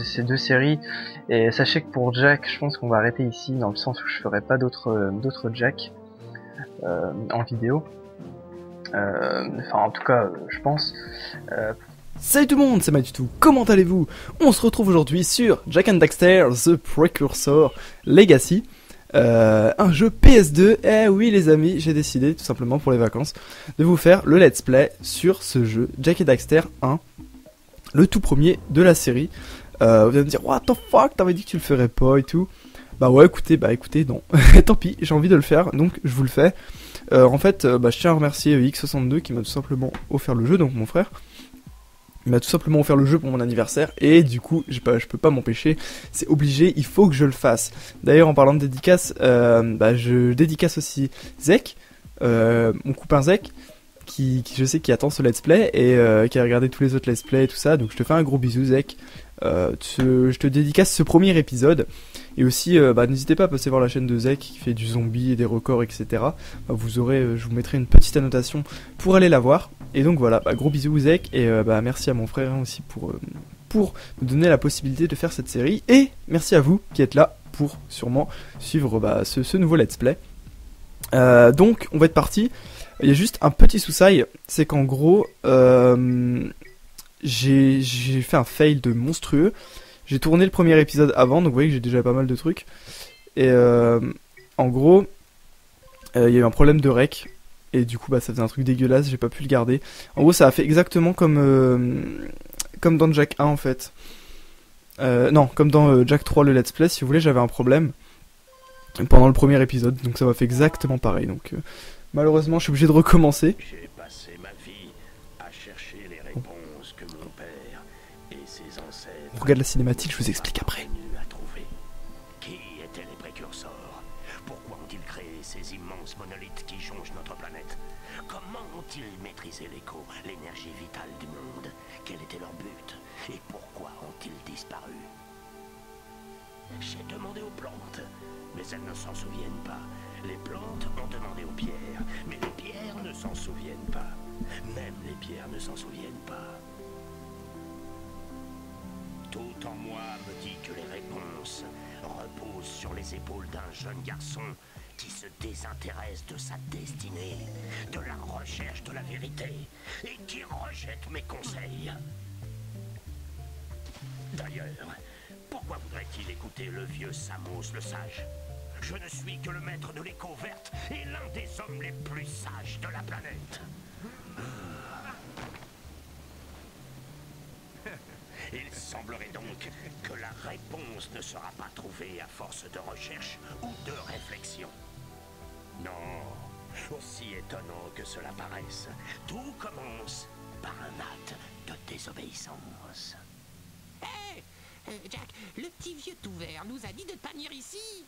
ces deux séries. Et sachez que pour Jack, je pense qu'on va arrêter ici, dans le sens où je ferai pas d'autres Jack en vidéo. Enfin, en tout cas, je pense. Salut tout le monde, c'est Matutu, comment allez-vous? On se retrouve aujourd'hui sur Jak and Daxter The Precursor Legacy, un jeu PS2. Eh oui les amis, j'ai décidé tout simplement pour les vacances de vous faire le let's play sur ce jeu, Jak and Daxter 1, le tout premier de la série. Vous allez me dire, what the fuck, t'avais dit que tu le ferais pas et tout. Bah ouais, écoutez, non. Tant pis, j'ai envie de le faire, donc je vous le fais. En fait, je tiens à remercier X62 qui m'a tout simplement offert le jeu, donc mon frère. Il m'a tout simplement offert le jeu pour mon anniversaire et du coup je peux pas m'empêcher, c'est obligé, il faut que je le fasse. D'ailleurs en parlant de dédicace, je dédicace aussi Zek, mon copain Zek, qui je sais qui attend ce let's play et qui a regardé tous les autres let's play et tout ça, donc je te fais un gros bisou Zek. Je te dédicace ce premier épisode. Et aussi, n'hésitez pas à passer voir la chaîne de Zek qui fait du zombie et des records, etc. Vous aurez, je vous mettrai une petite annotation pour aller la voir. Et donc voilà, gros bisous Zek et merci à mon frère aussi pour me donner la possibilité de faire cette série. Et merci à vous qui êtes là pour sûrement suivre ce nouveau let's play. Donc on va être parti. Il y a juste un petit souci, c'est qu'en gros, j'ai fait un fail de monstrueux. J'ai tourné le premier épisode avant, donc vous voyez que j'ai déjà pas mal de trucs. Et en gros, il y a eu un problème de rec. Et du coup, ça faisait un truc dégueulasse, j'ai pas pu le garder. En gros, ça a fait exactement comme dans Jak 1 en fait. Non, comme dans Jak 3 le let's play, si vous voulez, j'avais un problème pendant le premier épisode. Donc ça m'a fait exactement pareil. Donc malheureusement, je suis obligé de recommencer. J'ai passé ma vie à chercher les réponses que mon père et ses ancêtres... On regarde la cinématique, je vous explique après. ...à trouver. Qui étaient les précurseurs? Pourquoi ont-ils créé ces immenses monolithes qui changent notre planète? Comment ont-ils maîtrisé l'écho, l'énergie vitale du monde? Quel était leur but? Et pourquoi ont-ils disparu? J'ai demandé aux plantes, mais elles ne s'en souviennent pas. Les plantes ont demandé aux pierres, mais les pierres ne s'en souviennent pas. Même les pierres ne s'en souviennent pas. Tout en moi me dit que les réponses reposent sur les épaules d'un jeune garçon qui se désintéresse de sa destinée, de la recherche de la vérité, et qui rejette mes conseils. D'ailleurs, pourquoi voudrait-il écouter le vieux Samos le sage? Je ne suis que le maître de l'écho verte et l'un des hommes les plus sages de la planète. Il semblerait donc que la réponse ne sera pas trouvée à force de recherche ou de réflexion. Non, aussi étonnant que cela paraisse, tout commence par un acte de désobéissance. Hé Jack, le petit vieux tout vert nous a dit de ne pas venir ici.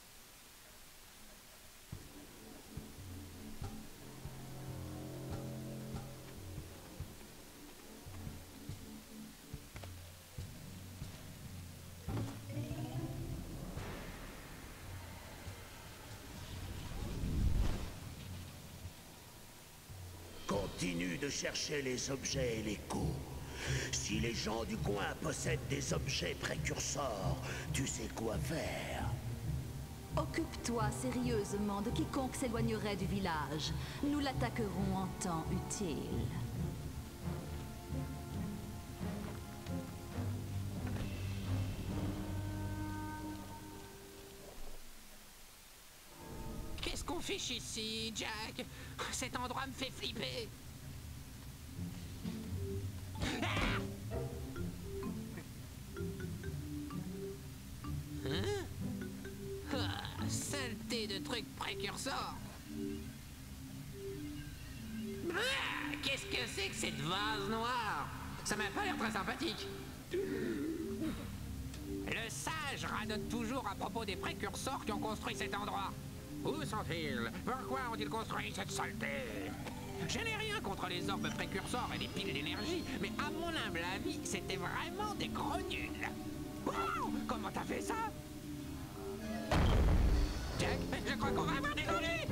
Continue de chercher les objets et l'écho. Si les gens du coin possèdent des objets précurseurs, tu sais quoi faire. Occupe-toi sérieusement de quiconque s'éloignerait du village. Nous l'attaquerons en temps utile. Qu'est-ce qu'on fiche ici, Jack? Cet endroit me fait flipper. Saleté de trucs précurseurs. Qu'est-ce que c'est que cette vase noire? Ça m'a pas l'air très sympathique. Le sage radote toujours à propos des précurseurs qui ont construit cet endroit. Où sont-ils? Pourquoi ont-ils construit cette saleté? Je n'ai rien contre les orbes précurseurs et les piles d'énergie, mais à mon humble avis, c'était vraiment des gros nuls. Wow, comment t'as fait ça? Jack, je crois qu'on va avoir des ennuis.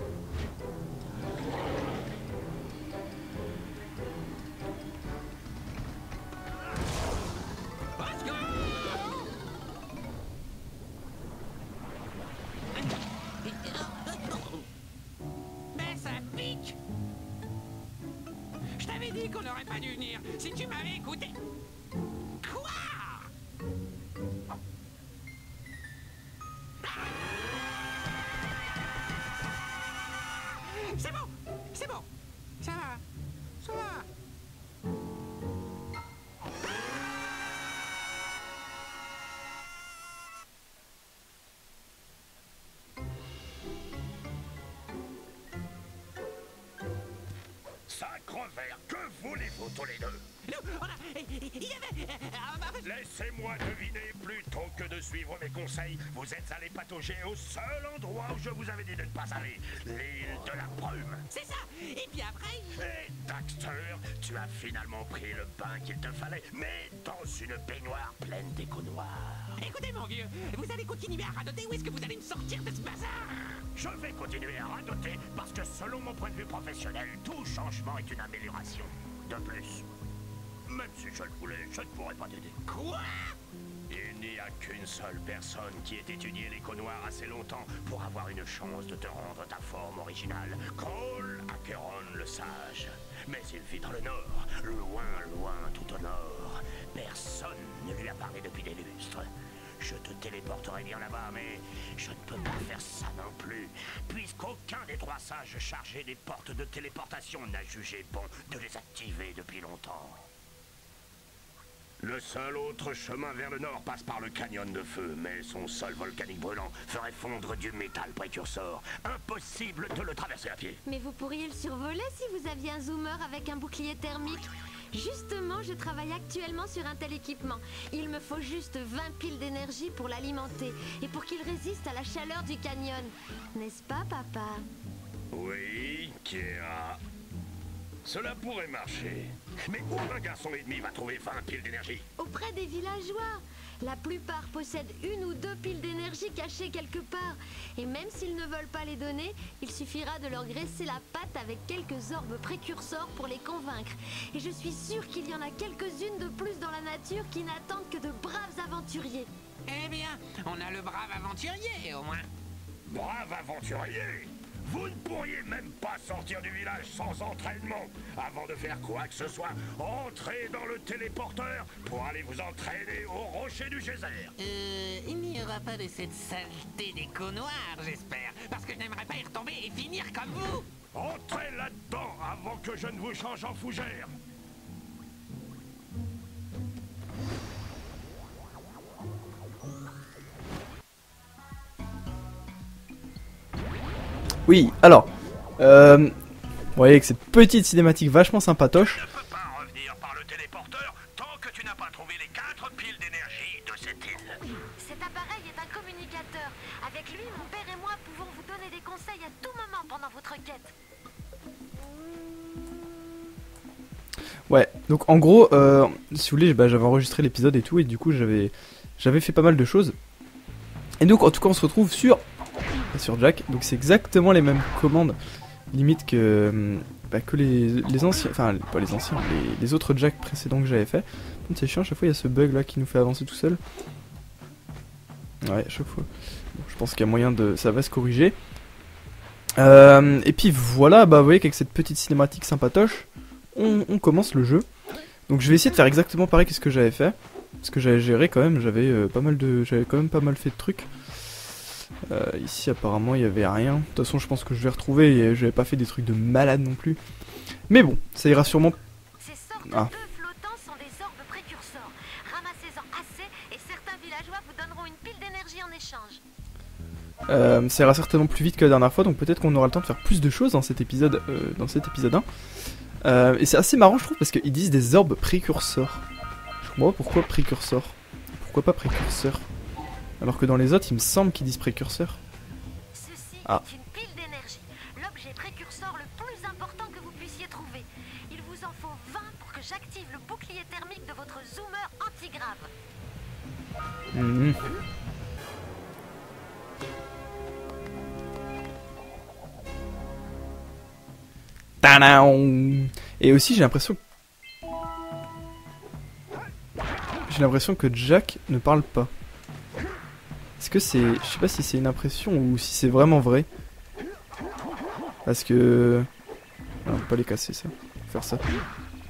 Let's go! dit qu'on n'aurait pas dû venir. Si tu m'avais écouté... Quoi? C'est bon, c'est bon. Ça va, ça va. Sacre vert, que voulez-vous tous les deux? Nous, on a... Il y avait... Laissez-moi deviner plutôt que de suivre mes conseils. Vous êtes allé patauger au seul endroit où je vous avais dit de ne pas aller. L'île de la brume. C'est ça. Et puis après... Et Daxter, tu as finalement pris le bain qu'il te fallait, mais dans une baignoire pleine d'échos noirs. Écoutez, mon vieux, vous allez continuer à radoter ou est-ce que vous allez me sortir de ce bazar? Je vais continuer à radoter parce que selon mon point de vue professionnel, tout changement est une amélioration. De plus, même si je le voulais, je ne pourrais pas t'aider. Quoi? Il n'y a qu'une seule personne qui ait étudié l'écho noir assez longtemps pour avoir une chance de te rendre ta forme originale. Cole Acheron le sage. Mais il vit dans le nord, loin, loin, tout au nord. Personne ne lui a parlé depuis des lustres. Je te téléporterai bien là-bas, mais je ne peux pas faire ça non plus, puisqu'aucun des trois sages chargés des portes de téléportation n'a jugé bon de les activer depuis longtemps. Le seul autre chemin vers le nord passe par le canyon de feu, mais son sol volcanique brûlant ferait fondre du métal précurseur. Impossible de le traverser à pied. Mais vous pourriez le survoler si vous aviez un zoomer avec un bouclier thermique. Justement, je travaille actuellement sur un tel équipement. Il me faut juste 20 piles d'énergie pour l'alimenter et pour qu'il résiste à la chaleur du canyon. N'est-ce pas, papa? Oui, Kira. Cela pourrait marcher. Mais où un garçon et demi va trouver 20 piles d'énergie? Auprès des villageois. La plupart possèdent une ou deux piles d'énergie cachées quelque part. Et même s'ils ne veulent pas les donner, il suffira de leur graisser la patte avec quelques orbes précurseurs pour les convaincre. Et je suis sûre qu'il y en a quelques-unes de plus dans la nature qui n'attendent que de braves aventuriers. Eh bien, on a le brave aventurier, au moins. Brave aventurier! Vous ne pourriez même pas sortir du village sans entraînement. Avant de faire quoi que ce soit, entrez dans le téléporteur pour aller vous entraîner au rocher du geyser. Il n'y aura pas de cette saleté d'écho noir, j'espère. Parce que je n'aimerais pas y retomber et finir comme vous. Entrez là-dedans avant que je ne vous change en fougère. Oui, alors, vous voyez que cette petite cinématique vachement sympatoche. Tu ne peux pas revenir par le téléporteur tant que tu n'as pas trouvé les 4 piles d'énergie de cette île. Cet appareil est un communicateur. Avec lui, mon père et moi pouvons vous donner des conseils à tout moment pendant votre quête. Ouais, donc en gros, si vous voulez, j'avais enregistré l'épisode et tout, et du coup j'avais fait pas mal de choses. Et donc en tout cas on se retrouve sur Jack, donc c'est exactement les mêmes commandes, limite que les anciens, enfin pas les anciens, les autres Jack précédents que j'avais fait. C'est chiant, à chaque fois il y a ce bug là qui nous fait avancer tout seul. Ouais, à chaque fois. Bon, je pense qu'il y a moyen de... ça va se corriger. Et puis voilà, bah vous voyez qu'avec cette petite cinématique sympatoche, on commence le jeu. Donc je vais essayer de faire exactement pareil que ce que j'avais fait. Parce que j'avais géré quand même, j'avais quand même pas mal fait de trucs. Ici apparemment il y avait rien. De toute façon je pense que je vais retrouver, et j'avais pas fait des trucs de malade non plus. Mais bon, ça ira sûrement. Ces sortes d'œufs flottants sont des orbes précurseurs. Ramassez-en assez et certains villageois vous donneront une pile d'énergie en échange. Ça ira certainement plus vite que la dernière fois, donc peut-être qu'on aura le temps de faire plus de choses dans cet épisode, 1. Et c'est assez marrant je trouve parce qu'ils disent des orbes précurseurs. Je comprends pas pourquoi précurseur. Pourquoi pas précurseur? Alors que dans les autres, il me semble qu'ils disent précurseur. Ceci est une pile d'énergie, l'objet précurseur le plus important que vous puissiez trouver. Il vous en faut 20 pour que j'active le bouclier thermique de votre zoomer antigrave. Tadam! Et aussi, j'ai l'impression que Jack ne parle pas. Est-ce que c'est... Je sais pas si c'est une impression ou si c'est vraiment vrai. Parce que... Non, on peut pas les casser ça. Faire ça.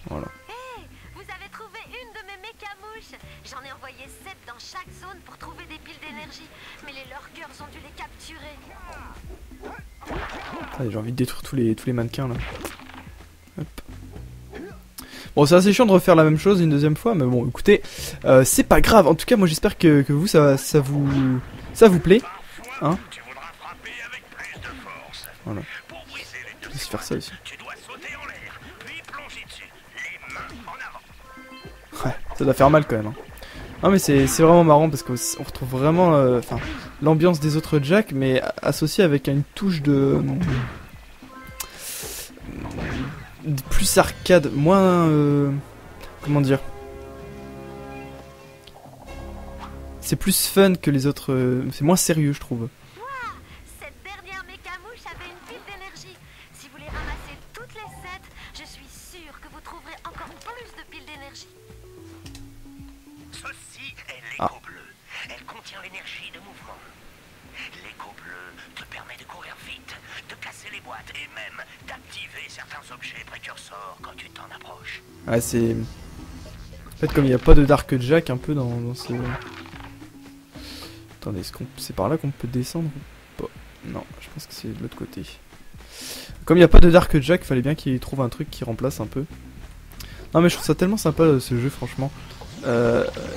Voilà. Hé, vous avez trouvé une de mes mécamouches. J'en ai envoyé 7 dans chaque zone pour trouver des piles d'énergie. Mais les lurkers ont dû les capturer. J'ai envie de détruire tous les mannequins là. Hop. Bon, c'est assez chiant de refaire la même chose une deuxième fois, mais bon, écoutez, c'est pas grave. En tout cas, moi j'espère que vous ça vous plaît, hein. Voilà. Je vais faire ça aussi. Ouais, ça doit faire mal quand même. Hein. Non mais c'est vraiment marrant parce qu'on retrouve vraiment l'ambiance des autres Jack, mais associée avec une touche de plus arcade, moins comment dire, c'est plus fun que les autres, c'est moins sérieux je trouve. Cette dernière mécamouche avait une pile d'énergie. Si vous les ramassez toutes les 7, je suis sûr que vous trouverez encore plus de piles d'énergie. Ceci est l'écho bleu. Elle contient l'énergie de mouvement. L'écho bleu te permet de courir vite, de casser les boîtes et même d'activer certains objets précurseurs quand tu t'en approches. Ouais, c'est... En fait, comme il n'y a pas de Dark Jack un peu dans ce... Attendez, c'est par là qu'on peut descendre ou pas? Non, je pense que c'est de l'autre côté. Comme il n'y a pas de Dark Jack, fallait bien qu'il trouve un truc qui remplace un peu. Non mais je trouve ça tellement sympa ce jeu, franchement.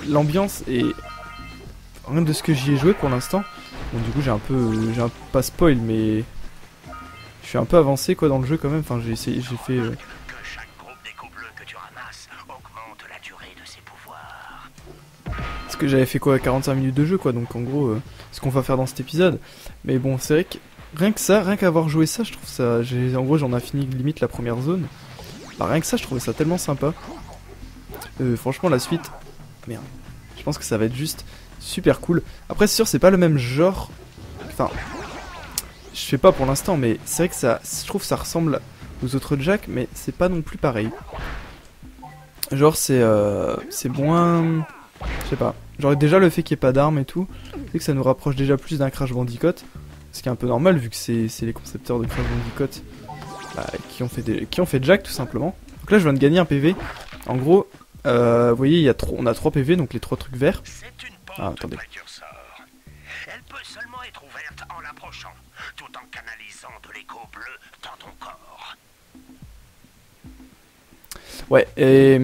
L'ambiance est... Rien de ce que j'y ai joué pour l'instant. Bon, du coup j'ai un pas spoil, mais je suis un peu avancé quoi dans le jeu quand même. Enfin j'ai fait. Que chaque groupe d'écho bleus que tu ramasses augmente la durée de ses pouvoirs. Parce que j'avais fait quoi, 45 minutes de jeu quoi. Donc en gros, ce qu'on va faire dans cet épisode. Mais bon, c'est vrai que rien qu'avoir joué ça, je trouve ça. En gros, j'en ai fini limite la première zone. Bah rien que ça, je trouvais ça tellement sympa. Franchement, la suite, merde. Je pense que ça va être juste super cool. Après, c'est sûr, c'est pas le même genre. Enfin, je sais pas pour l'instant, mais c'est vrai que ça, je trouve que ça ressemble aux autres Jack, mais c'est pas non plus pareil. Genre, c'est moins, je sais pas. Genre déjà le fait qu'il n'y ait pas d'armes et tout, c'est que ça nous rapproche déjà plus d'un Crash Bandicoot, ce qui est un peu normal vu que c'est les concepteurs de Crash Bandicoot qui ont fait Jack tout simplement. Donc là, je viens de gagner un PV. En gros, vous voyez, on a 3 PV, donc les 3 trucs verts. C'est une Ah, porte attendez. précurseur. Elle peut seulement être ouverte en l'approchant, tout en canalisant de l'écho bleu dans ton corps. Ouais, et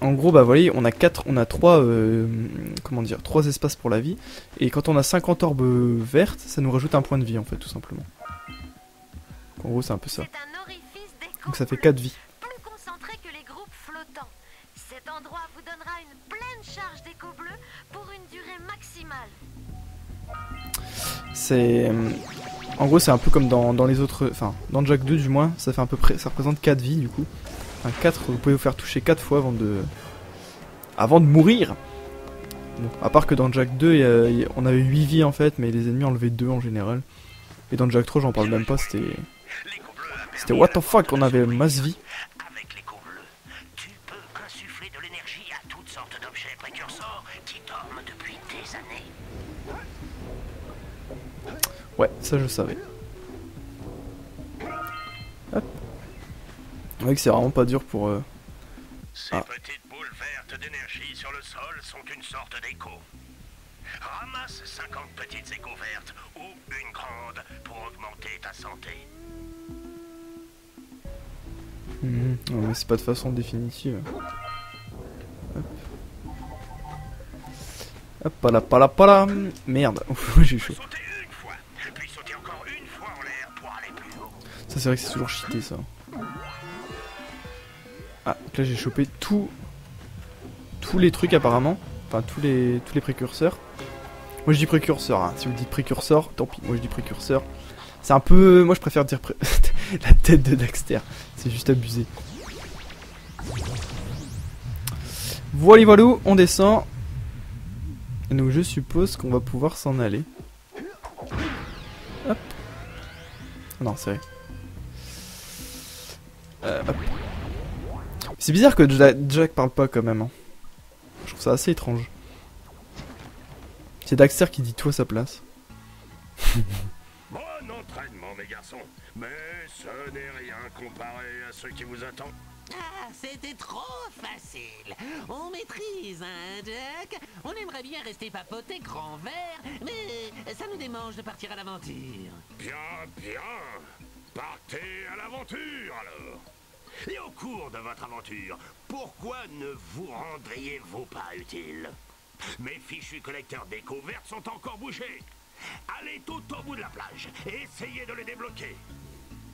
en gros, bah voyez, on a 3 comment dire, 3 espaces pour la vie. Et quand on a 50 orbes vertes, ça nous rajoute un point de vie en fait, tout simplement. En gros, c'est un peu ça. C'est un orifice d'écho Donc ça fait bleu, 4 vies. plus concentré que les groupes flottants. Cet endroit vous donnera une pleine charge d'écho bleu pour une durée maximale. C'est... En gros, c'est un peu comme dans les autres... Enfin, dans Jack 2 du moins, ça fait à peu près... Ça représente 4 vies du coup. Enfin, 4, vous pouvez vous faire toucher 4 fois avant de mourir. Bon, à part que dans Jack 2, on avait 8 vies en fait, mais les ennemis enlevaient 2 en général. Et dans Jack 3, j'en parle même pas, c'était what the fuck, on avait masse vie. Avec l'écho bleu, tu peux insuffler de l'énergie à toutes sortes d'objets précurseurs qui dorment depuis des années. Ouais, ça je savais. Hop. C'est vrai que c'est vraiment pas dur pour... Ces petites boules vertes d'énergie sur le sol sont une sorte d'écho. Ramasse 50 petites échos vertes ou une grande pour augmenter ta santé. Non, mais c'est pas de façon définitive. Hop. Hop, pala. Merde, j'ai chaud. Sauter une fois, puis sauter encore une fois en l'air pour aller plus haut. Ça c'est vrai que c'est toujours cheaté ça. Ah, donc là j'ai chopé tous les trucs apparemment. Enfin tous les précurseurs. Moi je dis précurseur, hein. Si vous dites précurseur, tant pis, moi je dis précurseur. C'est un peu... Moi je préfère dire la tête de Daxter. C'est juste abusé. Voilà, on descend. Et donc je suppose qu'on va pouvoir s'en aller. Hop. Non, c'est vrai. Hop. C'est bizarre que Jack parle pas quand même. Hein. Je trouve ça assez étrange. C'est Daxter qui dit tout à sa place. Bon entraînement, mes garçons, mais ce n'est rien comparé à ce qui vous attend. Ah, c'était trop facile. On maîtrise, hein, Jack? On aimerait bien rester papoté grand verre, mais ça nous démange de partir à l'aventure. Bien, bien. Partez à l'aventure, alors. Et au cours de votre aventure, pourquoi ne vous rendriez-vous pas utile? Mes fichus collecteurs d'écho vertes sont encore bouchés. Allez tout au bout de la plage et essayez de les débloquer.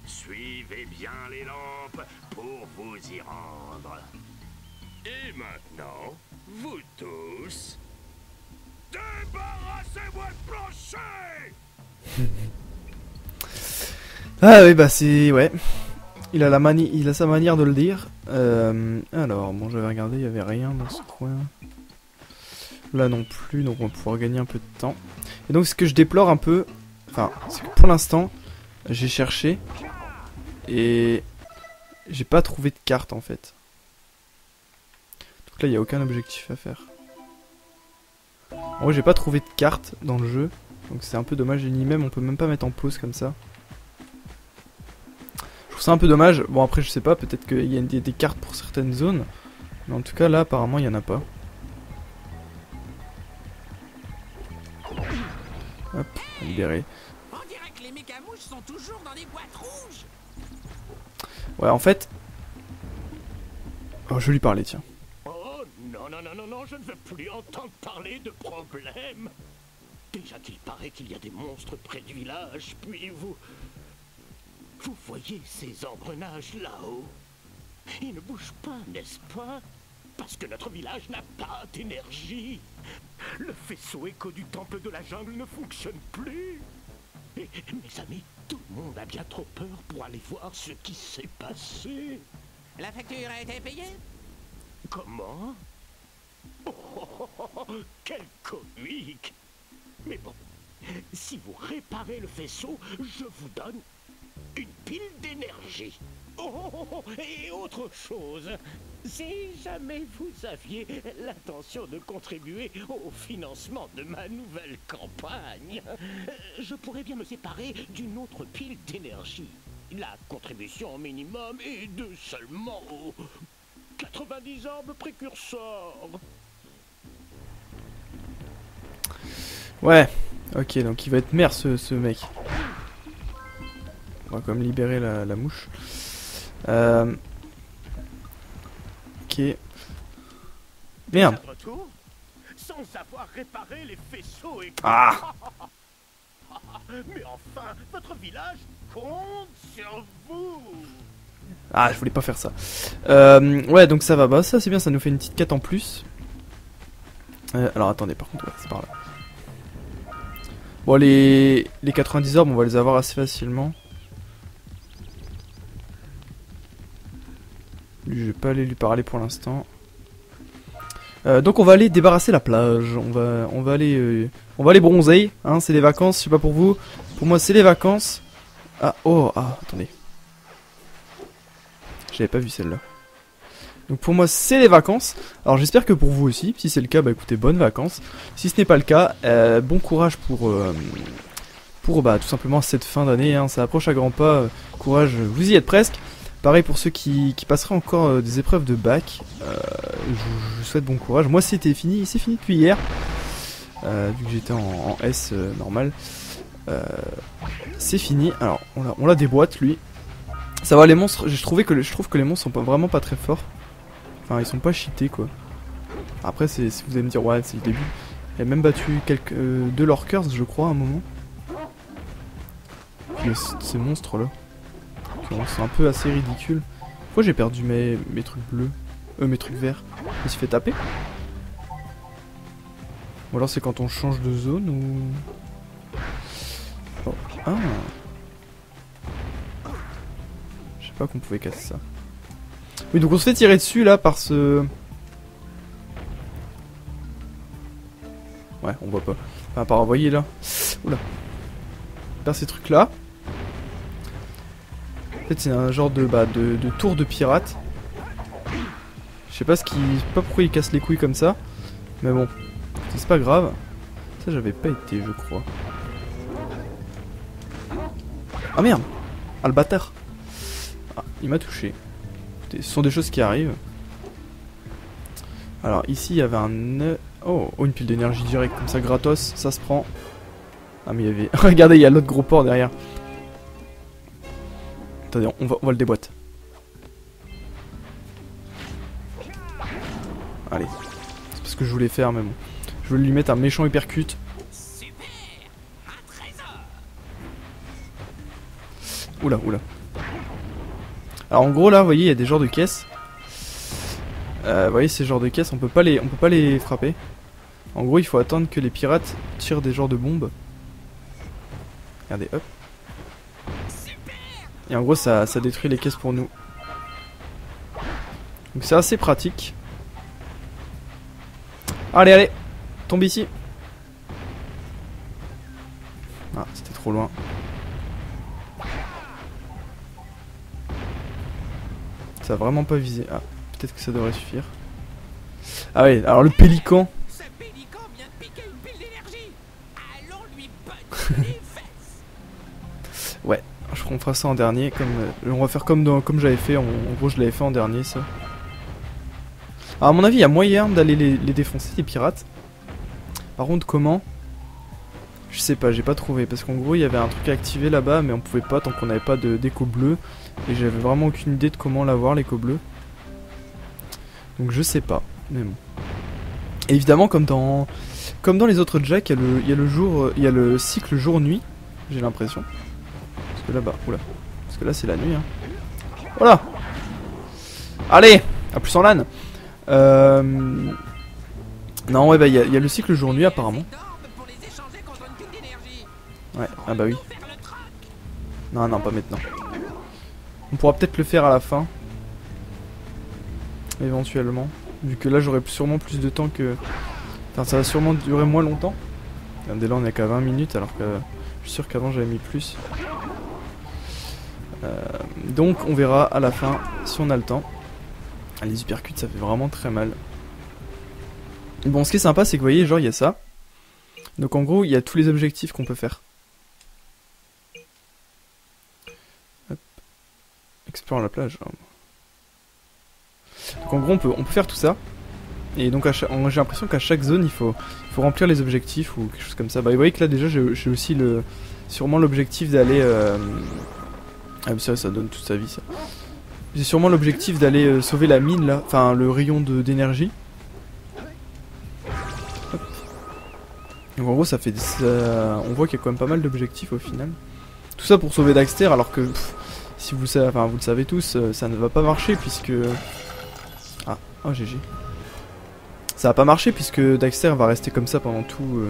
Suivez bien les lampes pour vous y rendre. Et maintenant, vous tous, débarrassez-moi de plancher! Ah oui, bah c'est... ouais. Il a sa manière de le dire. Alors, bon, j'avais regardé, il y avait rien dans ce coin. Là non plus, donc on va pouvoir gagner un peu de temps. Et donc ce que je déplore un peu, enfin, c'est que pour l'instant, j'ai cherché et j'ai pas trouvé de carte en fait. Donc là, il n'y a aucun objectif à faire. En vrai, j'ai pas trouvé de carte dans le jeu, donc c'est un peu dommage. Et ni même, on peut même pas mettre en pause comme ça. Je trouve ça un peu dommage. Bon, après, je sais pas, peut-être qu'il y a des cartes pour certaines zones, mais en tout cas, là, apparemment, il y en a pas. Hop, libéré. On dirait que les mécamouches sont toujours dans les boîtes rouges. Ouais, en fait... Oh, je vais lui parler, tiens. Oh non, non, non, non, non, je ne veux plus entendre parler de problème. Déjà qu'il paraît qu'il y a des monstres près du village, puis vous... Vous voyez ces engrenages là-haut? Ils ne bougent pas, n'est-ce pas? Parce que notre village n'a pas d'énergie. Le faisceau écho du temple de la jungle ne fonctionne plus. Et mes amis, tout le monde a bien trop peur pour aller voir ce qui s'est passé. La facture a été payée? Comment? Oh, quel comique! Mais bon, si vous réparez le faisceau, je vous donne une pile d'énergie. Oh, et autre chose, si jamais vous aviez l'intention de contribuer au financement de ma nouvelle campagne, je pourrais bien me séparer d'une autre pile d'énergie. La contribution minimum est de seulement 90 arbres précurseurs. Ouais, ok, donc il va être maire ce mec. On va quand même libérer la mouche. Ok. Merde. Retour, sans avoir réparé les faisceaux et... Ah. Mais enfin, votre village compte sur vous. Ah, je voulais pas faire ça. Ouais, donc ça va. Bah ça c'est bien, ça nous fait une petite quête en plus. Alors attendez, par contre, ouais, c'est par là. Bon, les 90 orbes, on va les avoir assez facilement. Lui, je vais pas aller lui parler pour l'instant. Donc on va aller débarrasser la plage. On va aller bronzer. Hein, c'est les vacances. Je sais pas pour vous. Pour moi, c'est les vacances. Ah oh ah attendez. J'avais pas vu celle-là. Donc pour moi, c'est les vacances. Alors j'espère que pour vous aussi. Si c'est le cas, bah écoutez, bonnes vacances. Si ce n'est pas le cas, bon courage pour bah, tout simplement cette fin d'année. Hein, ça approche à grands pas. Courage, vous y êtes presque. Pareil pour ceux qui passeraient encore des épreuves de bac, je vous souhaite bon courage. Moi c'est fini depuis hier, vu que j'étais en S normal. C'est fini, alors on la déboîte lui. Ça va les monstres, je trouve que les monstres sont vraiment pas très forts. Enfin ils sont pas cheatés quoi. Après si vous allez me dire ouais c'est le début. Il a même battu deux lurkers je crois à un moment. Puis ces monstres là. C'est un peu assez ridicule. Pourquoi j'ai perdu mes trucs bleus? Mes trucs verts. Je me suis fait taper? Ou alors c'est quand on change de zone ou... Oh. Ah. Je sais pas qu'on pouvait casser ça. Oui donc on se fait tirer dessus là par ce... Ouais on voit pas. Enfin par envoyer là. Oula. Par ces trucs là. En fait c'est un genre de tour de pirate. Je sais pas pourquoi il casse les couilles comme ça. Mais bon, c'est pas grave. Ça j'avais pas été je crois. Ah merde. Ah le bâtard. Ah, il m'a touché. écoutez, ce sont des choses qui arrivent. Alors ici il y avait un... Oh, une pile d'énergie directe, comme ça gratos, ça se prend. Ah mais il y avait... Regardez, il y a l'autre gros port derrière. Attendez, on va le déboîter. Allez. C'est ce que je voulais faire, mais bon. Je voulais lui mettre un méchant uppercut. Super! Un trésor! Oula, oula. Alors en gros là, vous voyez, il y a des genres de caisses. Vous voyez, ces genres de caisses, on peut pas les frapper. En gros, il faut attendre que les pirates tirent des genres de bombes. Regardez, hop. Et en gros, ça détruit les caisses pour nous. Donc c'est assez pratique. Allez, allez, tombe ici. Ah, c'était trop loin. Ça a vraiment pas visé. Ah, peut-être que ça devrait suffire. Ah ouais, alors le pélican. Ce pélican vient de piquer une pile d'énergie. Allons lui botter les fesses. Ouais, je crois qu'on fera ça en dernier. On va faire comme j'avais fait. En gros, je l'avais fait en dernier, ça. Alors, à mon avis, il y a moyen d'aller les défoncer, les pirates. Par contre, comment? Je sais pas, j'ai pas trouvé. Parce qu'en gros, il y avait un truc à activer là-bas, mais on pouvait pas tant qu'on n'avait pas d'écho bleu. Et j'avais vraiment aucune idée de comment l'avoir, l'écho bleu. Donc, je sais pas. Mais bon. Et évidemment, comme dans les autres Jack, il y a le cycle jour-nuit. J'ai l'impression. Parce que là-bas, oula. Parce que là, c'est la nuit. Hein. Voilà. Allez, à plus en LAN. Non, ouais, bah, il y a le cycle jour-nuit apparemment. Pour les échanger contre une pile d'énergie. Ouais, ah bah oui. Faire le trac. Non, non, pas maintenant. On pourra peut-être le faire à la fin. Éventuellement. Vu que là, j'aurai sûrement plus de temps que... Enfin, ça va sûrement durer moins longtemps. Regardez, là, on est qu'à 20 minutes, alors que je suis sûr qu'avant, j'avais mis plus. Donc, on verra à la fin si on a le temps. Ah, les uppercuts, ça fait vraiment très mal. Bon, ce qui est sympa, c'est que vous voyez, genre, il y a ça. Donc, en gros, il y a tous les objectifs qu'on peut faire. Hop. Explore la plage. Donc, en gros, on peut faire tout ça. Et donc, j'ai l'impression qu'à chaque zone, il faut remplir les objectifs ou quelque chose comme ça. Bah, vous voyez que là, déjà, j'ai aussi sûrement l'objectif d'aller... Ah, mais ça donne toute sa vie, ça. J'ai sûrement l'objectif d'aller sauver la mine, là. Enfin, le rayon d'énergie. Donc en gros ça fait on voit qu'il y a quand même pas mal d'objectifs au final. Tout ça pour sauver Daxter alors que si vous savez, enfin vous le savez tous, ça ne va pas marcher puisque oh GG. Ça va pas marcher puisque Daxter va rester comme ça pendant tous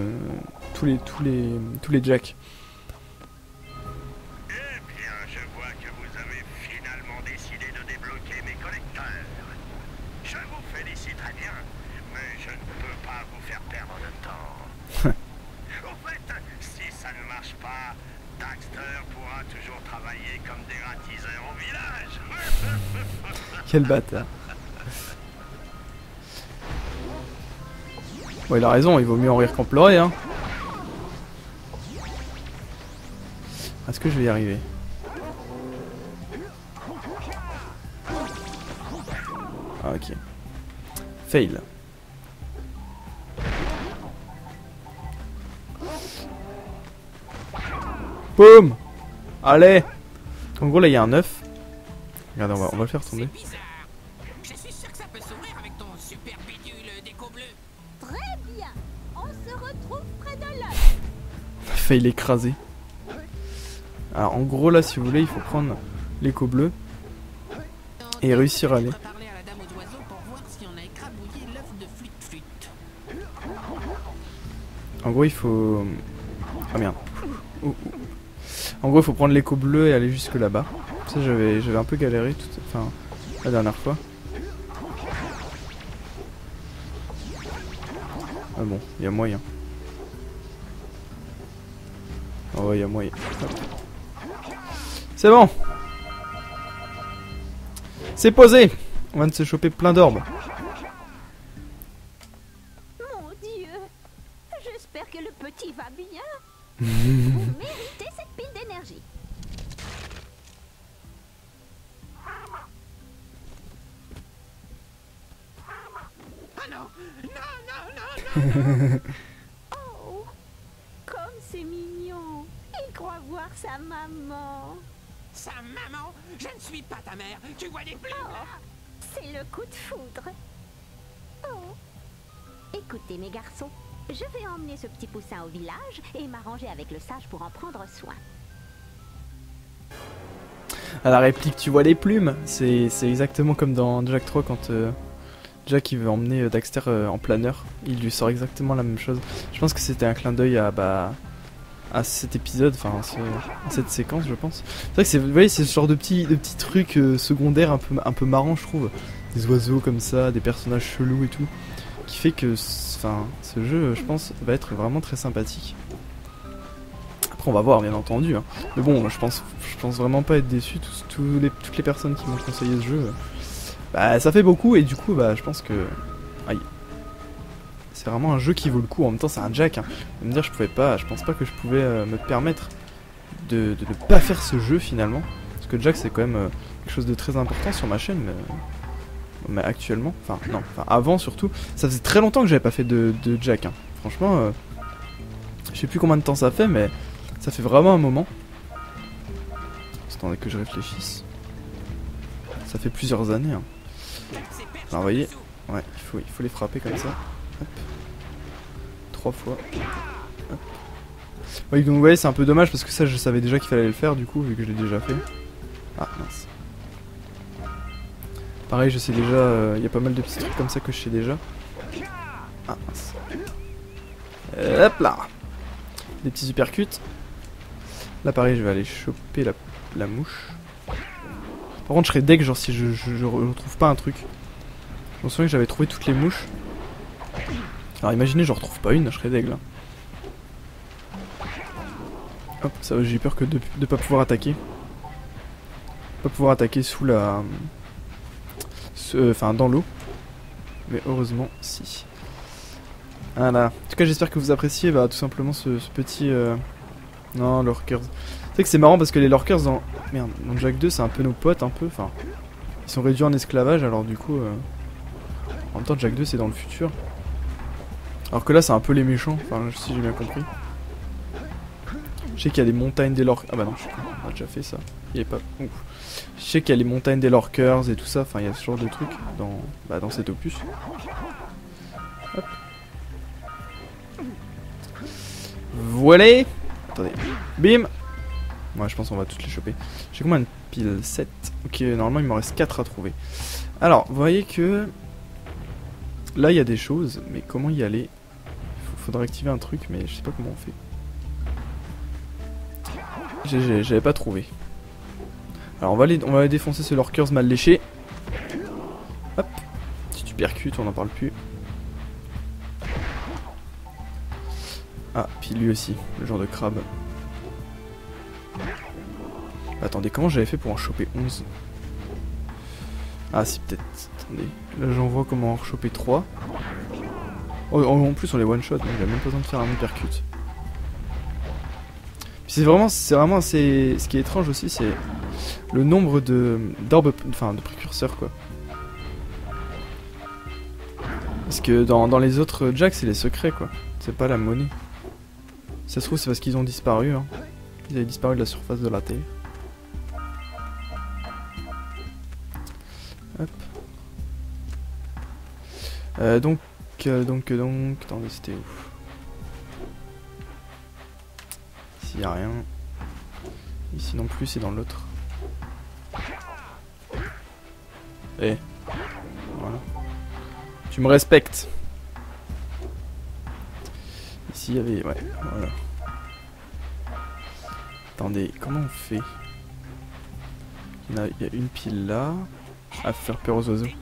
les Jacks. Eh bien, je vois que vous avez finalement décidé de débloquer mes collecteurs. Je vous félicite très bien, mais je ne peux pas vous faire perdre de temps. Au fait, si ça ne marche pas, Daxter pourra toujours travailler comme dératiseur au village. Quel bâtard. Bon, il a raison, il vaut mieux en rire qu'en pleurer, hein. Est-ce que je vais y arriver? Ah, ok. Fail. Boum. Allez. En gros là il y a un œuf. Regardez, on va le faire tomber. C'est bizarre. Je suis sûr que ça peut s'ouvrir avec ton super bidule d'écho bleu. Très bien. On se retrouve près de l'œuf. Fail écrasé. Alors en gros là si vous voulez il faut prendre l'écho bleu et réussir à aller. Parler à la dame aux oiseaux pour voir si on a écrabouillé l'œuf de flûte. En gros il faut... Ah merde. En gros il faut prendre l'écho bleu et aller jusque là-bas. Ça j'avais un peu galéré enfin la dernière fois. Ah bon, il y a moyen. Oh ouais, il y a moyen. C'est bon. C'est posé. On vient de se choper plein d'orbes. Mon Dieu. J'espère que le petit va bien. Vous méritez cette pile d'énergie. non, non, non, non. Oh, comme c'est mignon. Il croit voir sa maman. Sa maman, je ne suis pas ta mère. Tu vois des plumes là? C'est le coup de foudre. Oh. Écoutez mes garçons, je vais emmener ce petit poussin au village et m'arranger avec le sage pour en prendre soin. À la réplique, tu vois les plumes, c'est exactement comme dans Jack 3 quand Jack il veut emmener Daxter en planeur. Il lui sort exactement la même chose. Je pense que c'était un clin d'œil à cet épisode, enfin à cette séquence, je pense. C'est vrai que vous voyez, c'est ce genre de petits trucs secondaires un peu marrants, je trouve. Des oiseaux comme ça, des personnages chelous et tout, qui fait que ce jeu, je pense, va être vraiment très sympathique. Après, on va voir, bien entendu. Hein. Mais bon, je pense vraiment pas être déçu. Toutes les personnes qui m'ont conseillé ce jeu, bah, ça fait beaucoup et du coup, bah, je pense que, aïe, c'est vraiment un jeu qui vaut le coup. En même temps, c'est un Jack. Hein. Me dire, je pense pas que je pouvais me permettre de ne pas faire ce jeu finalement, parce que Jack, c'est quand même quelque chose de très important sur ma chaîne. Mais actuellement, enfin avant surtout, ça faisait très longtemps que j'avais pas fait de Jack. Hein. Franchement, je sais plus combien de temps ça fait, mais ça fait vraiment un moment. Attendez que je réfléchisse. Ça fait plusieurs années. Hein. Alors, vous voyez, ouais, il faut les frapper comme ça. Hop. 3 fois. Hop. Oui, donc vous voyez, c'est un peu dommage parce que ça, je savais déjà qu'il fallait le faire du coup, vu que je l'ai déjà fait. Ah mince. Pareil, je sais déjà, il y a pas mal de petits trucs comme ça que je sais déjà. Ah mince. Hop là. Des petits uppercuts. Là pareil, je vais aller choper la mouche. Par contre, je serais deg genre si je retrouve pas un truc. Je me souviens que j'avais trouvé toutes les mouches. Alors imaginez, je retrouve pas une, je serais deg là. Hop, ça j'ai peur que de pas pouvoir attaquer. Pas pouvoir attaquer sous la... Enfin, dans l'eau. Mais heureusement, si. Voilà. En tout cas, j'espère que vous appréciez tout simplement ce petit... Non, lurkers. C'est que c'est marrant parce que les lurkers dans Jack 2, c'est un peu nos potes, un peu. Enfin, ils sont réduits en esclavage, alors du coup... En même temps, Jack 2, c'est dans le futur. Alors que là, c'est un peu les méchants, enfin, si j'ai bien compris. Je sais qu'il y a des montagnes des lurkers... Ah bah non, je sais pas, on a déjà fait ça. Il est pas... Ouf. Je sais qu'il y a les montagnes des lurkers et tout ça, enfin il y a ce genre de trucs dans cet opus. Hop. Voilà. Attendez. Bim. Ouais, je pense qu'on va toutes les choper. J'ai combien de piles? 7. Ok, normalement il m'en reste 4 à trouver. Alors, vous voyez que... Là il y a des choses, mais comment y aller? Faudrait activer un truc, mais je sais pas comment on fait. J'avais pas trouvé. Alors on va aller défoncer ce lurkers mal léché. Hop. Si tu percutes, on n'en parle plus. Ah, puis lui aussi, le genre de crabe. Attendez, comment j'avais fait pour en choper 11? Ah si, peut-être. Attendez, là j'en vois comment en choper 3. Oh, en plus on les one shot, donc il a même pas besoin de faire un uppercut. C'est vraiment ce qui est étrange aussi, c'est le nombre d'orbes, enfin de précurseurs quoi. Parce que dans les autres Jack, c'est les secrets quoi, c'est pas la monnaie. Si ça se trouve c'est parce qu'ils ont disparu, hein. Ils avaient disparu de la surface de la Terre. Hop. Donc, attendez, c'était où? Ici y a rien. Ici non plus, c'est dans l'autre. Eh. Voilà. Tu me respectes. Ici il y avait... Ouais, voilà. Attendez, comment on fait? Il y a une pile là. À faire peur aux oiseaux. Hop.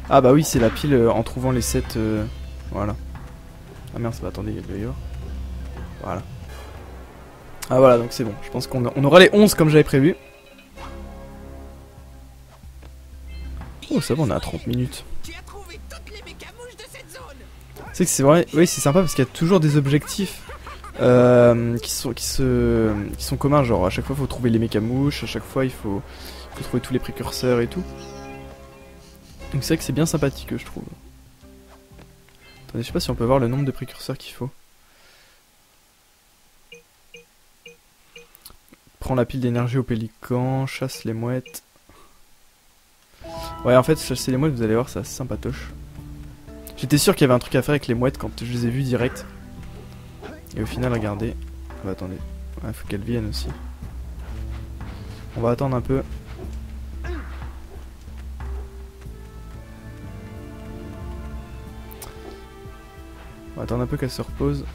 Ah bah oui, c'est la pile en trouvant les 7... voilà. Ah merde, bah attendez, il y a le d'ailleurs. Voilà. Ah voilà, donc c'est bon. Je pense qu'on aura les 11 comme j'avais prévu. Oh, ça va, on est à 30 minutes. Tu as trouvé toutes les mécamouches de cette zone. C'est que c'est vrai, oui, c'est sympa parce qu'il y a toujours des objectifs qui sont communs, genre à chaque fois il faut trouver les mécamouches, à chaque fois il faut trouver tous les précurseurs et tout. Donc c'est vrai que c'est bien sympathique, je trouve. Attendez, je sais pas si on peut voir le nombre de précurseurs qu'il faut. Prends la pile d'énergie au pélican, chasse les mouettes. Ouais, en fait, chasser les mouettes, vous allez voir, c'est assez sympatoche. J'étais sûr qu'il y avait un truc à faire avec les mouettes quand je les ai vus direct. Et au final, regardez. Bah, attendez. Il faut qu'elles viennent aussi. On va attendre un peu. On va attendre un peu qu'elles se reposent.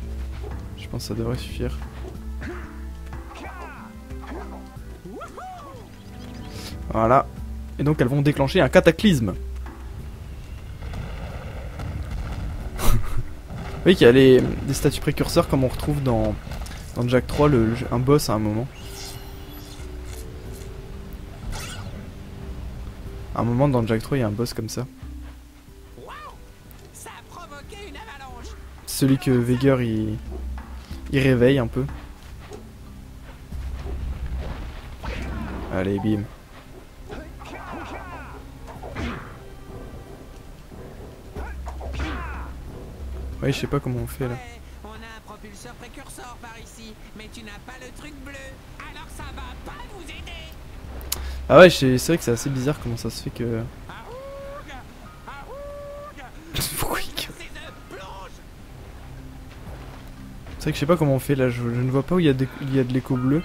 Je pense que ça devrait suffire. Voilà. Et donc elles vont déclencher un cataclysme. Vous voyez qu'il y a des statues précurseurs comme on retrouve dans Jak 3, un boss à un moment. À un moment dans Jak 3 il y a un boss comme ça. Ça a provoqué une avalanche. Celui que Veigar il réveille un peu. Allez, bim. Ouais, je sais pas comment on fait là. On a un propulseur précurseur par ici, mais tu n'as pas le truc bleu. Alors ça va pas nous aider. Ah ouais, c'est vrai que c'est assez bizarre comment ça se fait que... Aoug, aoug. Pourquoi il gueule ? Ces œufs plongent. C'est vrai que je sais pas comment on fait là, je ne vois pas où il y a de l'écho bleu.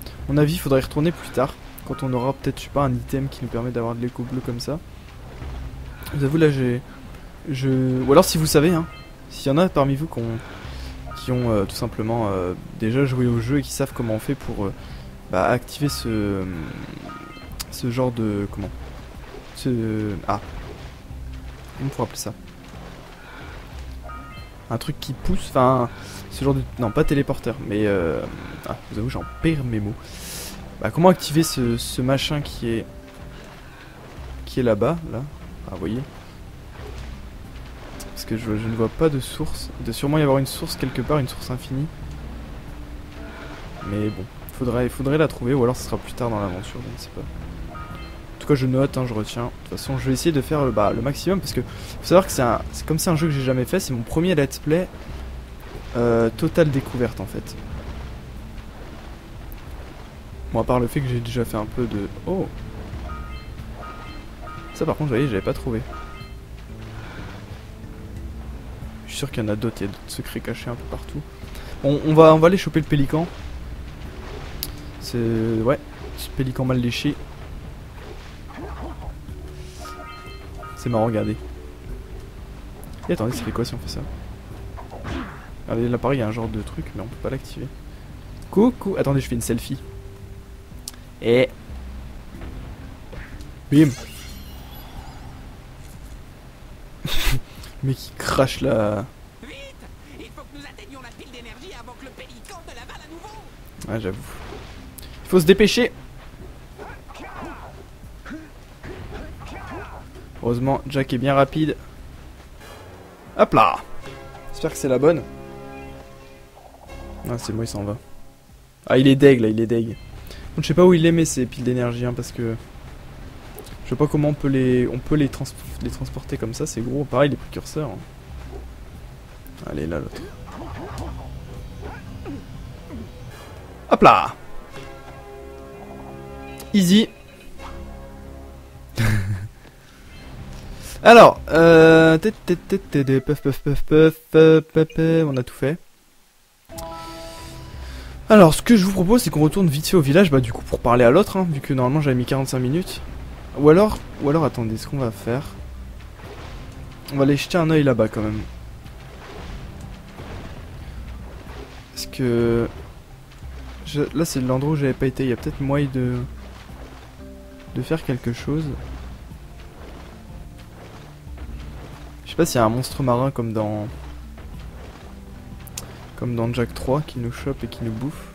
À mon avis, il faudrait y retourner plus tard. Quand on aura peut-être, je sais pas, un item qui nous permet d'avoir de l'écho bleu comme ça. Je vous avoue là, ou alors si vous savez, hein. S'il y en a parmi vous qui ont tout simplement déjà joué au jeu et qui savent comment on fait pour activer ce genre de... Comment comment on pourrait appeler ça? Un truc qui pousse, enfin... Ce genre de... Non, pas téléporteur, mais... vous avoue, j'en perds mes mots. Comment activer ce machin qui est là-bas, là? Ah, vous voyez? Parce que je ne vois pas de source. Il doit sûrement y avoir une source quelque part, une source infinie. Mais bon, faudrait la trouver, ou alors ce sera plus tard dans l'aventure, je ne sais pas. En tout cas, je note, hein, je retiens. De toute façon, je vais essayer de faire le maximum, parce que faut savoir que c'est comme c'est un jeu que j'ai jamais fait, c'est mon premier let's play totale découverte en fait. Bon, à part le fait que j'ai déjà fait un peu de... Oh! Ça par contre, vous voyez, j'avais pas trouvé. Je suis sûr qu'il y en a d'autres, il y a d'autres secrets cachés un peu partout. Bon, on va aller choper le pélican. C'est... Ouais, ce pélican mal léché. C'est marrant, regardez. Et attendez, ça fait quoi si on fait ça? Regardez, là pareil, il y a un genre de truc, mais on peut pas l'activer. Coucou! Attendez, je fais une selfie. Et... Bim! Le mec qui crache la... Vite! Il faut que nous atteignions la pile d'énergie avant que le pélican ne l'avale à nouveau. Ouais, j'avoue. Il faut se dépêcher. Heureusement, Jak est bien rapide. Hop là! J'espère que c'est la bonne. Ah, c'est moi, il s'en va. Ah, il est deg, là, il est deg. Donc, je sais pas où il les met, ces piles d'énergie, hein, parce que... Je sais pas comment on peut les transporter comme ça, c'est gros. Pareil, les précurseurs. Allez, là, l'autre. Hop là! Easy. Alors, on a tout fait. Alors, ce que je vous propose, c'est qu'on retourne vite fait au village, du coup, pour parler à l'autre, hein, vu que normalement j'avais mis 45 minutes. Ou alors, attendez, ce qu'on va faire... On va aller jeter un oeil là-bas, quand même. Parce que... Là, c'est l'endroit où j'avais pas été, il y a peut-être moyen de faire quelque chose. Je sais pas s'il y a un monstre marin comme dans Jak 3 qui nous chope et qui nous bouffe.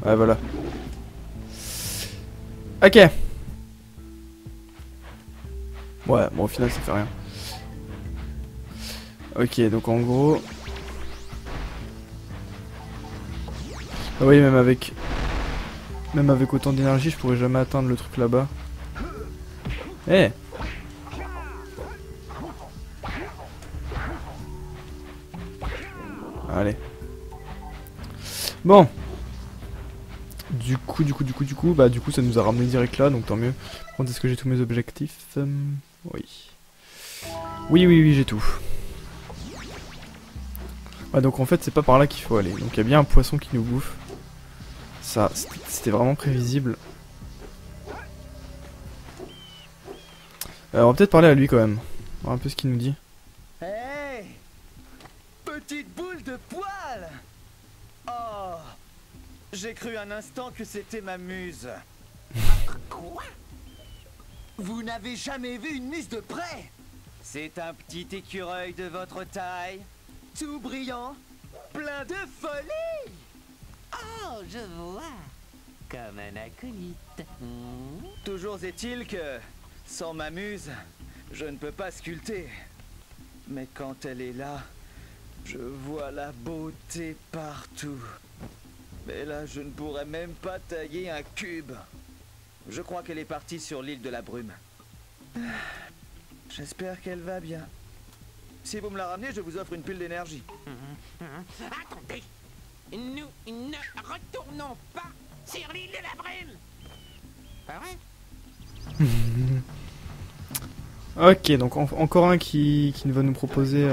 Ouais, voilà. Ok. Ouais, bon, au final ça fait rien. Ok, donc en gros... Ah oui, même avec autant d'énergie, je pourrais jamais atteindre le truc là-bas. Eh! Allez. Bon. Du coup, ça nous a ramené direct là, donc tant mieux. Par contre, est-ce que j'ai tous mes objectifs? Oui. Oui, j'ai tout. Ouais, donc en fait, c'est pas par là qu'il faut aller. Donc il y a bien un poisson qui nous bouffe. Ça, c'était vraiment prévisible. On va peut-être parler à lui quand même. Voir un peu ce qu'il nous dit. Hey! Petite boule de poil! Oh! J'ai cru un instant que c'était ma muse. Quoi? Vous n'avez jamais vu une muse de près? C'est un petit écureuil de votre taille, tout brillant, plein de folie! Oh, je vois. Comme un acolyte. Toujours est-il que, sans ma muse, je ne peux pas sculpter. Mais quand elle est là, je vois la beauté partout. Mais là, je ne pourrais même pas tailler un cube. Je crois qu'elle est partie sur l'île de la brume. J'espère qu'elle va bien. Si vous me la ramenez, je vous offre une pile d'énergie. Attendez! Nous ne retournons pas sur l'île de la brume! Pas vrai? Ok, donc encore un qui va nous proposer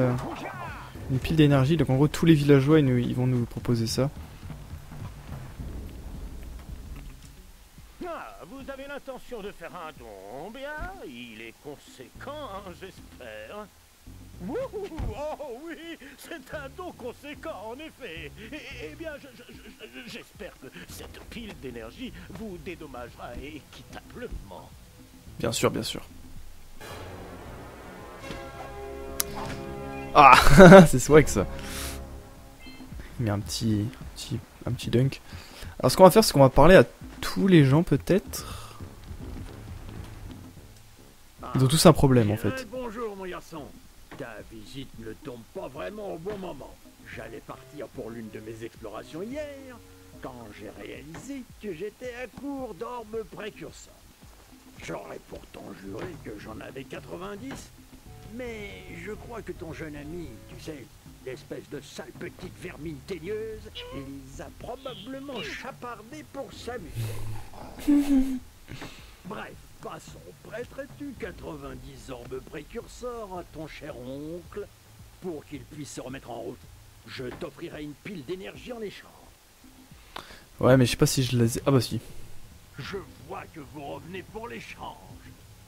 une pile d'énergie. Donc en gros, tous les villageois, ils vont nous proposer ça. Ah, vous avez l'intention de faire un don, bien? Il est conséquent, hein, j'espère. Wouhou! Oh oui, c'est un don conséquent, en effet. Eh bien, j'espère que cette pile d'énergie vous dédommagera équitablement. Bien sûr, bien sûr. Ah, c'est swag ça. Il met un petit dunk. Alors ce qu'on va faire, c'est qu'on va parler à tous les gens peut-être. Ils ont tous un problème en fait. Bonjour mon garçon. Ta visite ne tombe pas vraiment au bon moment. J'allais partir pour l'une de mes explorations hier, quand j'ai réalisé que j'étais à court d'orbes précurseurs. J'aurais pourtant juré que j'en avais 90, mais je crois que ton jeune ami, tu sais, l'espèce de sale petite vermine teigneuse, les a probablement chapardés pour s'amuser. Bref, passons. Prêterais-tu 90 orbes précurseurs à ton cher oncle pour qu'il puisse se remettre en route? Je t'offrirai une pile d'énergie en échange. Ouais, mais je sais pas si je les ai... Ah bah si. Je vois que vous revenez pour l'échange.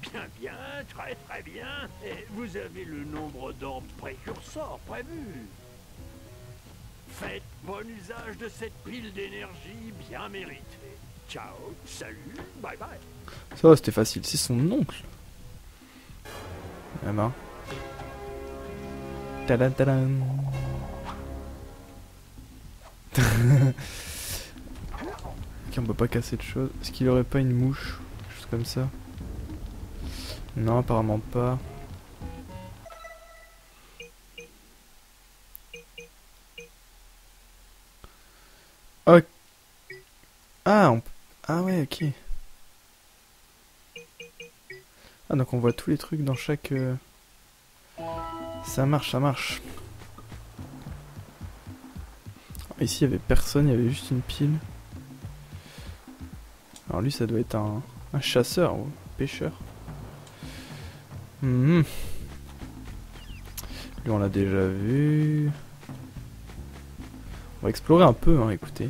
Bien, bien, très très bien. Et vous avez le nombre d'orbes précurseurs prévu. Faites bon usage de cette pile d'énergie bien méritée. Ciao, salut, bye bye. Ça va, c'était facile. C'est son oncle. Ah ben. Tadam tadam. Ok, on peut pas casser de choses. Est-ce qu'il aurait pas une mouche? Quelque chose comme ça? Non, apparemment pas. Ok. Ah, ah ouais, ok. Ah, donc on voit tous les trucs dans chaque... Ça marche, ça marche. Ici, il y avait personne, il y avait juste une pile. Alors lui, ça doit être un chasseur ou un pêcheur. Lui, on l'a déjà vu. On va explorer un peu, hein, écoutez.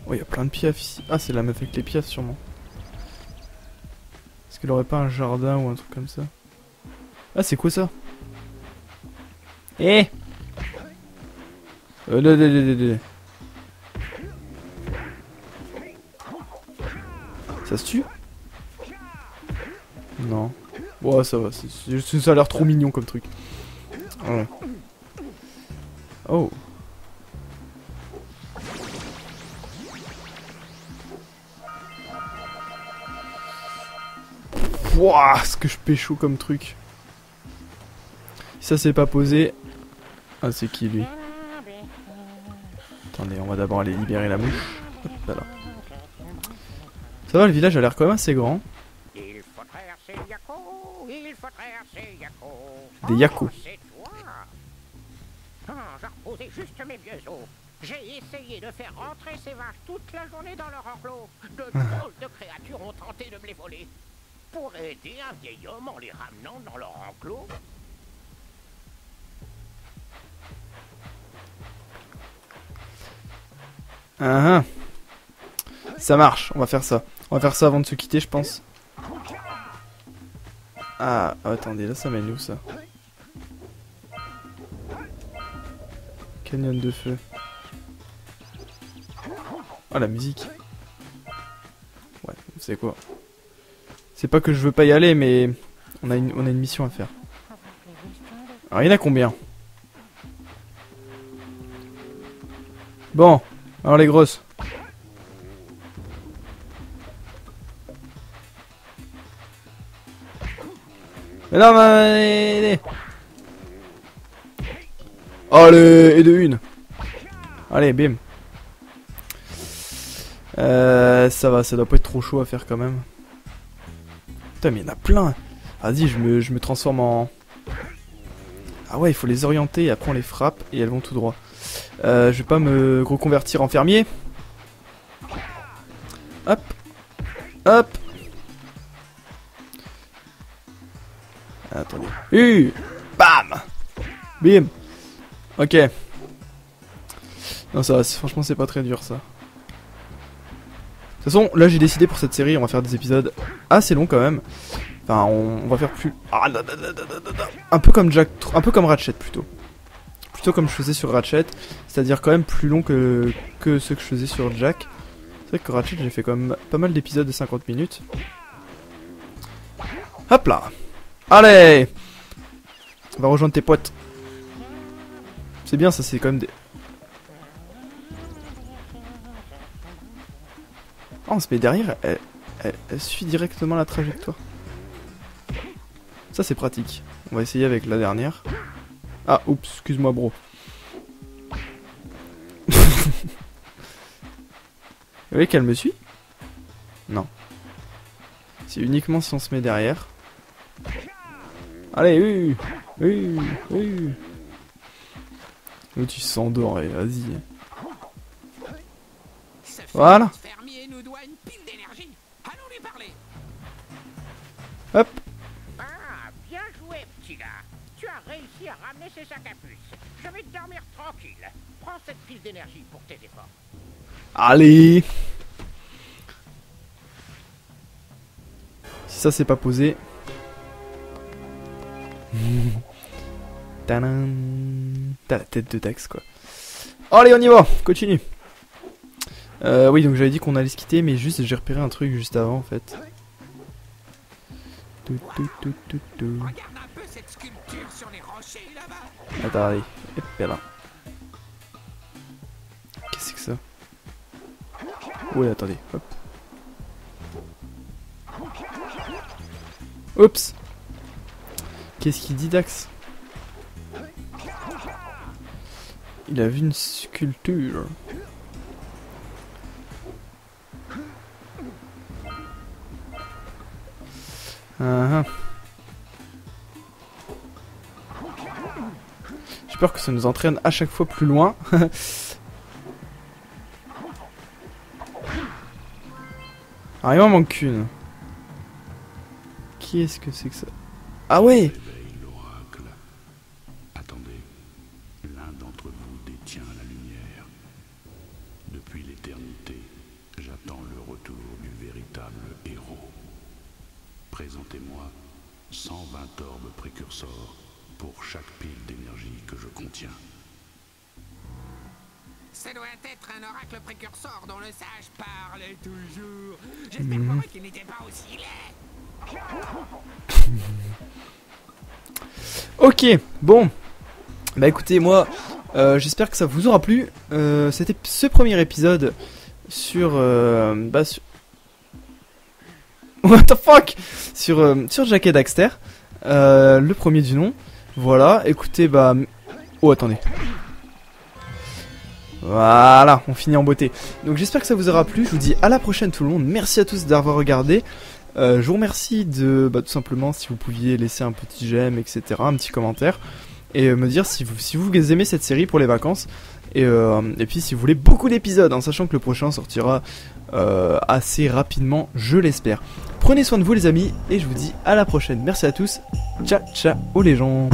Oh, il y a plein de piafs ici. Ah, c'est la meuf avec les piafs, sûrement. Est-ce qu'elle aurait pas un jardin ou un truc comme ça? Ah, c'est quoi ça? Eh! Ça se tue? Non. Ouais, ça va. Ça a l'air trop mignon comme truc. Ouais. Oh. Pouah, ce que je pécho comme truc. Ça c'est pas posé. Ah c'est qui lui? Attendez, on va d'abord aller libérer la mouche. Hop, voilà. Ça va, le village a l'air quand même assez grand. Il faut traverser Yako, il faut traverser Yako. Des Yako. C'est toi. Ah, j'ai reposé juste mes vieux os. J'ai essayé de faire rentrer ces vaches toute la journée dans leur enclos. De drôles de créatures ont tenté de me les voler. Pour aider un vieil homme en les ramenant dans leur enclos. Ah, ça marche, on va faire ça. On va faire ça avant de se quitter, je pense. Ah, attendez, là ça mène où ça? Canyon de feu. Oh la musique. Ouais, vous savez quoi? C'est pas que je veux pas y aller, mais on a une mission à faire. Alors il y en a combien? Bon, alors les grosses. Mais non, mais... Allez, et de une. Allez, bim. Ça va, ça doit pas être trop chaud à faire quand même. Putain, mais il y en a plein. Vas-y, je me transforme en... Ah ouais, il faut les orienter et après on les frappe et elles vont tout droit. Je vais pas me reconvertir en fermier. Hop. Hop. Attendez. Bam. Bim. Ok. Non, ça va, franchement, c'est pas très dur ça. De toute façon, là j'ai décidé pour cette série, on va faire des épisodes assez longs quand même. Enfin, on va faire plus... Un peu comme Jack, un peu comme Ratchet plutôt. Plutôt comme je faisais sur Ratchet, c'est-à-dire quand même plus long que ce que je faisais sur Jack. C'est vrai que Ratchet, j'ai fait quand même pas mal d'épisodes de 50 minutes. Hop là. Allez. On va rejoindre tes potes. C'est bien ça, c'est quand même des... Oh, on se met derrière, elle suit directement la trajectoire. Ça c'est pratique. On va essayer avec la dernière. Ah, oups, excuse-moi bro. Vous voyez qu'elle me suit? Non. C'est uniquement si on se met derrière. Allez, oui. Oh, tu s'endors, allez, vas-y. Voilà. Nous doit une pile d'énergie. Allons lui parler. Hop. Ah, bien joué, petit gars. Tu as réussi à ramener ces sacs à puces. Je vais dormir tranquille. Prends cette pile d'énergie pour tes efforts. Allez. Si ça c'est pas posé. Tadam. T'as la tête de Dax quoi. Allez, on y va. Continue. Oui, donc j'avais dit qu'on allait se quitter, mais juste j'ai repéré un truc juste avant en fait. Regarde un peu cette sculpture sur les rochers là-bas. Attendez, hop là. Qu'est-ce que c'est que ça? Ouais, attendez, hop. Oups. Qu'est-ce qu'il dit Dax? Il a vu une sculpture. J'ai peur que ça nous entraîne à chaque fois plus loin. Ah, il m'en manque qu'une. Qui est-ce que c'est que ça? Ah ouais. Attendez, l'un d'entre vous détient la lumière. Depuis l'éternité, j'attends le retour du véritable héros. Présentez-moi 120 orbes précurseurs pour chaque pile d'énergie que je contiens. Ça doit être un oracle précurseur dont le sage parle toujours. J'espère qu'il n'était pas aussi laid. Ok, bon. Bah écoutez, moi, j'espère que ça vous aura plu. C'était ce premier épisode sur... what the fuck, sur Jack et Daxter, le premier du nom. Voilà, écoutez, bah, oh attendez. Voilà, on finit en beauté. Donc j'espère que ça vous aura plu. Je vous dis à la prochaine tout le monde. Merci à tous d'avoir regardé. Je vous remercie de, bah, tout simplement, si vous pouviez laisser un petit j'aime, etc., un petit commentaire, et me dire si vous aimez cette série pour les vacances. Et puis si vous voulez beaucoup d'épisodes, en sachant que le prochain sortira assez rapidement, je l'espère. Prenez soin de vous les amis, et je vous dis à la prochaine. Merci à tous. Ciao ciao les gens.